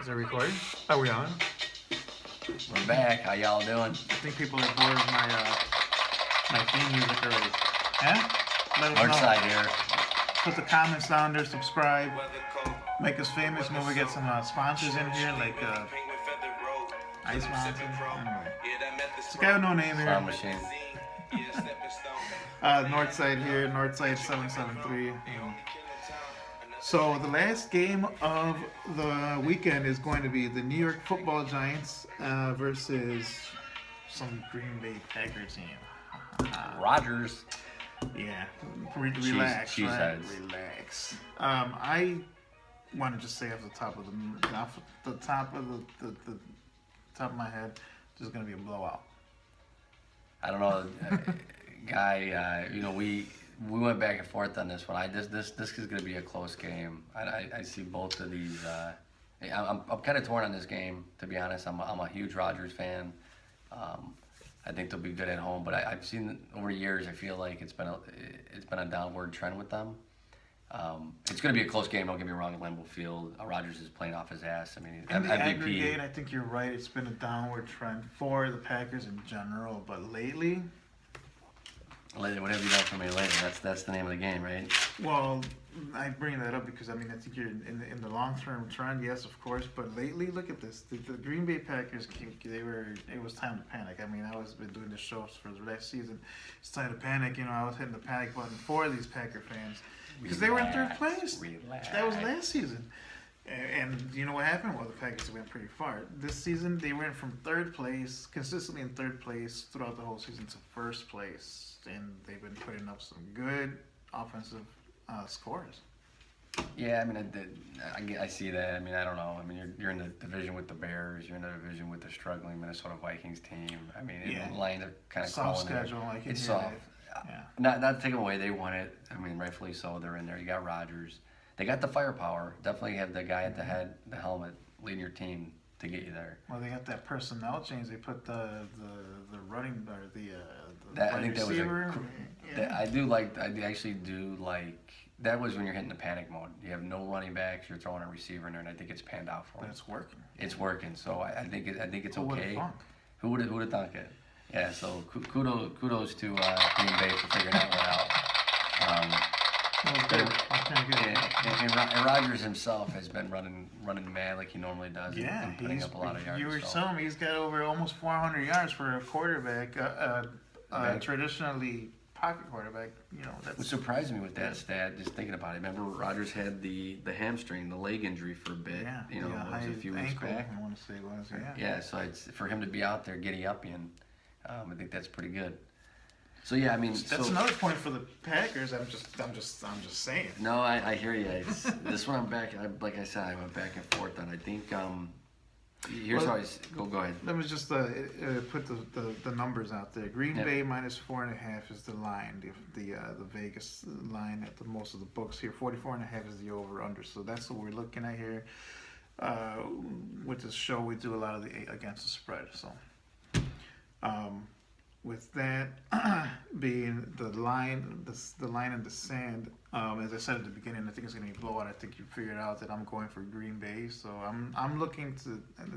Is it recording? Are we on? We're back. How y'all doing? I think people are bored of my theme music already. Yeah? Let us know. Northside here. Put the comments down there, subscribe, make us famous. Maybe we get some sponsors in here like Ice Mountain. Anyway. It's a guy with no name here. Sound machine. Northside here, Northside 773. So the last game of the weekend is going to be the New York Football Giants versus some Green Bay Packer team. Rogers. Yeah, relax, cheese right? heads. Relax. I want to just say off the top of the top of my head, this is going to be a blowout. I don't know, guy. We went back and forth on this one. This is going to be a close game. I see both of these. I'm kind of torn on this game, to be honest. I'm a huge Rodgers fan. I think they'll be good at home, but I've seen over years. I feel like it's been a downward trend with them. It's going to be a close game. Don't get me wrong. At Lambeau Field, Rodgers is playing off his ass. I mean, in the MVP. aggregate, I think you're right. It's been a downward trend for the Packers in general, but lately. What have you done for me lately? That's the name of the game, right? Well, I bring that up because I think you're in the long-term trend, yes, of course. But lately, look at this: the Green Bay Packers it was time to panic. I was been doing the shows for the last season. It's time to panic. I was hitting the panic button for these Packer fans because they were in third place. Relax. That was last season. And you know what happened? Well, the Packers went pretty far. This season, they went from third place, consistently in third place throughout the whole season, to first place. And they've been putting up some good offensive scores. Yeah, I see that. I don't know. You're in the division with the Bears. You're in the division with the struggling Minnesota Vikings team. The Lions are kind of soft schedule. It's soft. Yeah. Not to take them away. They won it. Rightfully so. They're in there. You got Rodgers. They got the firepower. Definitely have the guy at the head, the helmet, leading your team to get you there. Well, they got that personnel change. They put the running or the I think receiver. I actually do like. That was when you're hitting the panic mode. You have no running backs. You're throwing a receiver in there, and I think it's panned out for them. But it's working. It's working. So I think it's Who okay. Who would have thunk it? Yeah. So kudos to Green Bay for figuring that one out. And Rodgers himself has been running mad like he normally does. Yeah, and putting up a lot of yards. You were telling me he's got over almost 400 yards for a quarterback, traditionally pocket quarterback. What surprised me with that stat, just thinking about it. Remember, Rodgers had the hamstring, the leg injury for a bit. Yeah, a few weeks back. I want to say it was. Yeah, so it's for him to be out there giddy up in. I think that's pretty good. So yeah, that's another point for the Packers. I'm just saying. No, I hear you. This one I'm back. Like I said, I went back and forth on. I think here's how go ahead. Let me just put the numbers out there. Green Bay minus 4.5 is the line. The Vegas line at most of the books here. 44.5 is the over under. So that's what we're looking at here. With this show, we do a lot of the against the spread. So. With that being the line in the sand, as I said at the beginning, I think it's going to be a blowout. I think you figured out that I'm going for Green Bay, so I'm looking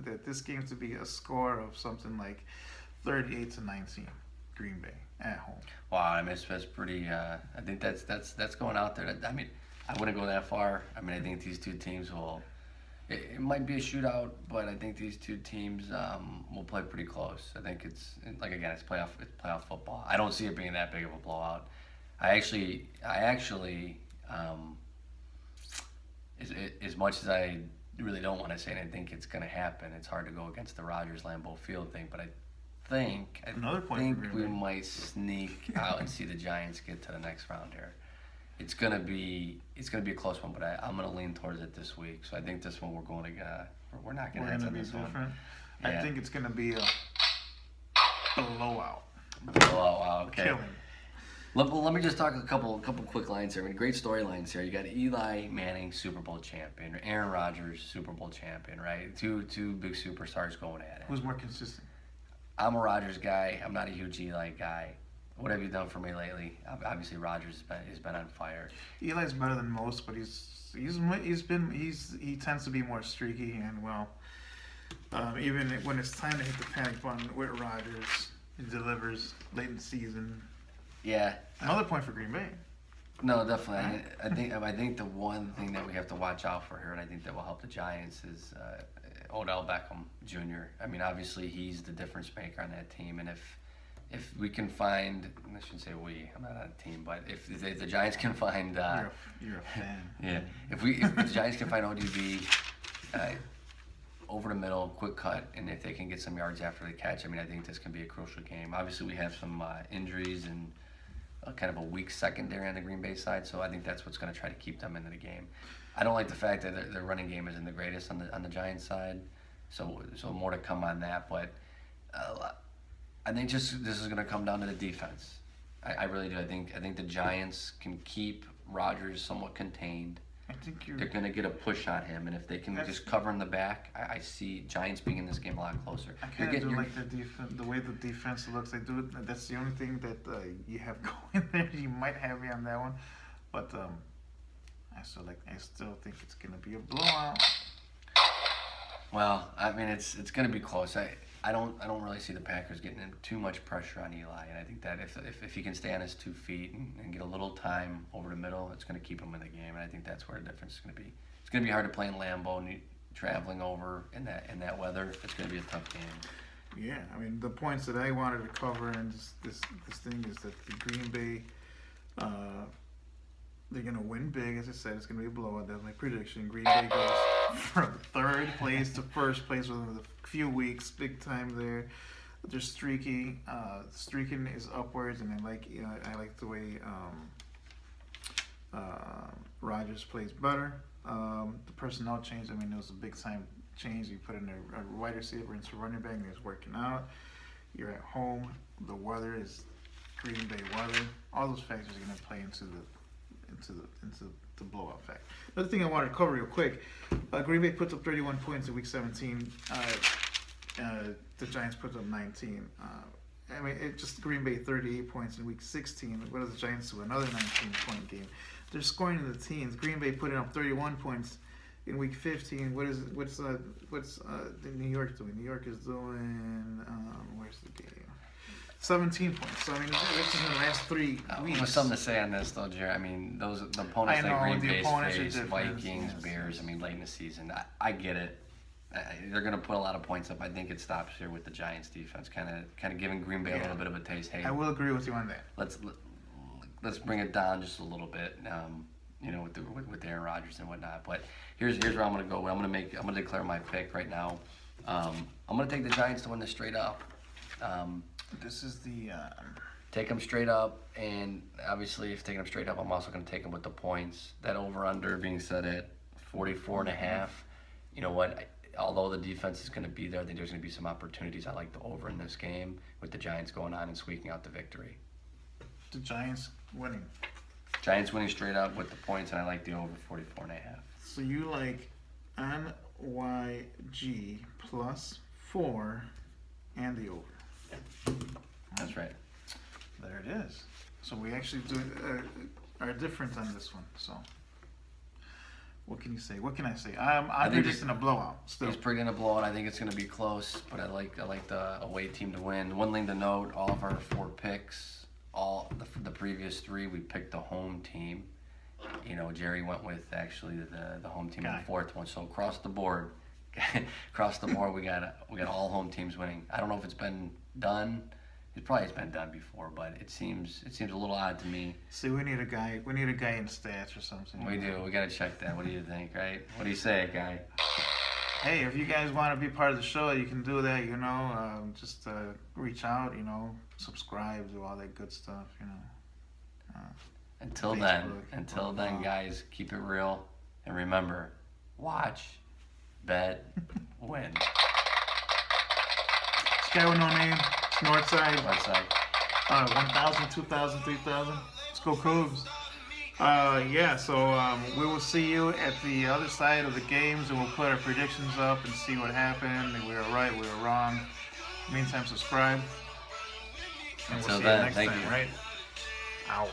at this game to be a score of something like 38-19, Green Bay at home. Wow, that's pretty. I think that's going out there. I wouldn't go that far. I think these two teams will. It might be a shootout, but I think these two teams will play pretty close. I think it's playoff football. I don't see it being that big of a blowout. I actually, as much as I really don't want to say it, I think it's going to happen. It's hard to go against the Rodgers Lambeau Field thing, but I think we might sneak out and see the Giants get to the next round here. It's gonna be a close one, but I'm gonna lean towards it this week. So I think this one we're not gonna have this different. one. Yeah. I think it's gonna be a blowout. Blowout. Okay. Killing. Let me just talk a couple quick lines here. Great storylines here. You got Eli Manning, Super Bowl champion, Aaron Rodgers, Super Bowl champion, right? Two big superstars going at it. Who's more consistent? I'm a Rodgers guy. I'm not a huge Eli guy. what have you done for me lately? Obviously, Rogers has been on fire. Eli's better than most, but he tends to be more streaky, and well, even when it's time to hit the panic button with Rodgers, he delivers late in the season. Yeah. Another point for Green Bay. No, definitely. I think the one thing that we have to watch out for here, and I think that will help the Giants, is Odell Beckham Jr. I mean, obviously he's the difference maker on that team, and if we can find, I shouldn't say we, I'm not on a team, but if the Giants can find, You're a fan. yeah, if the Giants can find ODB over the middle, quick cut, and if they can get some yards after the catch, I mean, I think this can be a crucial game. Obviously, we have some injuries and kind of a weak secondary on the Green Bay side, so I think that's what's going to try to keep them into the game. I don't like the fact that their running game isn't the greatest on the Giants side, so more to come on that. But I think this is going to come down to the defense. I really do. I think the Giants can keep Rodgers somewhat contained. I think They're going to get a push on him, and if they can just cover in the back, I see Giants being in this game a lot closer. I kind of do like the way the defense looks. They do it. That's the only thing that you have going there. You might have me on that one, but I still think it's going to be a blowout. Well, I mean, it's going to be close. I don't really see the Packers getting in too much pressure on Eli, and I think that if he can stay on his 2 feet and get a little time over the middle, it's going to keep him in the game, and I think that's where the difference is going to be. It's going to be hard to play in Lambeau and traveling over in that weather. It's going to be a tough game. Yeah, I mean, the points that I wanted to cover in this thing is that the Green Bay, they're going to win big. As I said, it's going to be a blowout. That's my prediction. Green Bay goes from third place to first place within a few weeks. Big time there. They're streaky. Streaking is upwards, and I like the way Rodgers plays better. The personnel change, I mean, it was a big time change. You put in a wide receiver into running back, and it's working out. You're at home. The weather is Green Bay weather. All those factors are going to play into the blowout fact. Another thing I wanted to cover real quick: Green Bay puts up 31 points in Week 17. The Giants put up 19. I mean, Green Bay 38 points in Week 16. What does the Giants do? Another 19-point game. They're scoring in the teens. Green Bay putting up 31 points in Week 15. What's New York doing? New York is doing where's the game? 17 points. So I mean, this is in the last 3 weeks. There's something to say on this, though, Jerry. I mean, the opponents that Green Bay's face, Vikings, Bears. I mean, late in the season, I get it. They're going to put a lot of points up. I think it stops here with the Giants' defense, kind of giving Green Bay a little bit of a taste. Hey, I will agree with you on that. Let's bring it down just a little bit. With Aaron Rodgers and whatnot. But here's where I'm going to go. I'm going to declare my pick right now. I'm going to take the Giants to win this straight up. This is the take them straight up, and obviously if taking them straight up, I'm also going to take them with the points. That over/under being set at 44.5. You know what? Although the defense is going to be there, I think there's going to be some opportunities. I like the over in this game with the Giants going on and squeaking out the victory. The Giants winning. Giants winning straight up with the points, and I like the over 44.5. So you like NYG +4 and the over. That's right. There it is. So we actually are different on this one. So what can you say? What can I say? I'm predicting a blowout. Still, he's predicting a blowout. I think it's going to be close, but I like the away team to win. One thing to note: all of our 4 picks, the previous 3, we picked the home team. You know, Jerry went with actually the home team in the 4th one. So across the board, we got all home teams winning. I don't know if it's been done. It probably has been done before, but it seems a little odd to me. See, we need a guy in stats or something. We do. We got to check that. What do you think, right? What do you say, guy? Hey, if you guys want to be part of the show, you can do that. Just reach out. Subscribe, do all that good stuff. Until Facebook, then, guys, keep it real, and remember, watch, bet, win. This guy with no name. Northside. 1,000, 2,000, 3,000. Let's go Cubs. So we will see you at the other side of the games, and we'll put our predictions up and see what happened. If we were right, we were wrong. Meantime, subscribe. And we'll Until see then, you next thank time, you. right? Ow.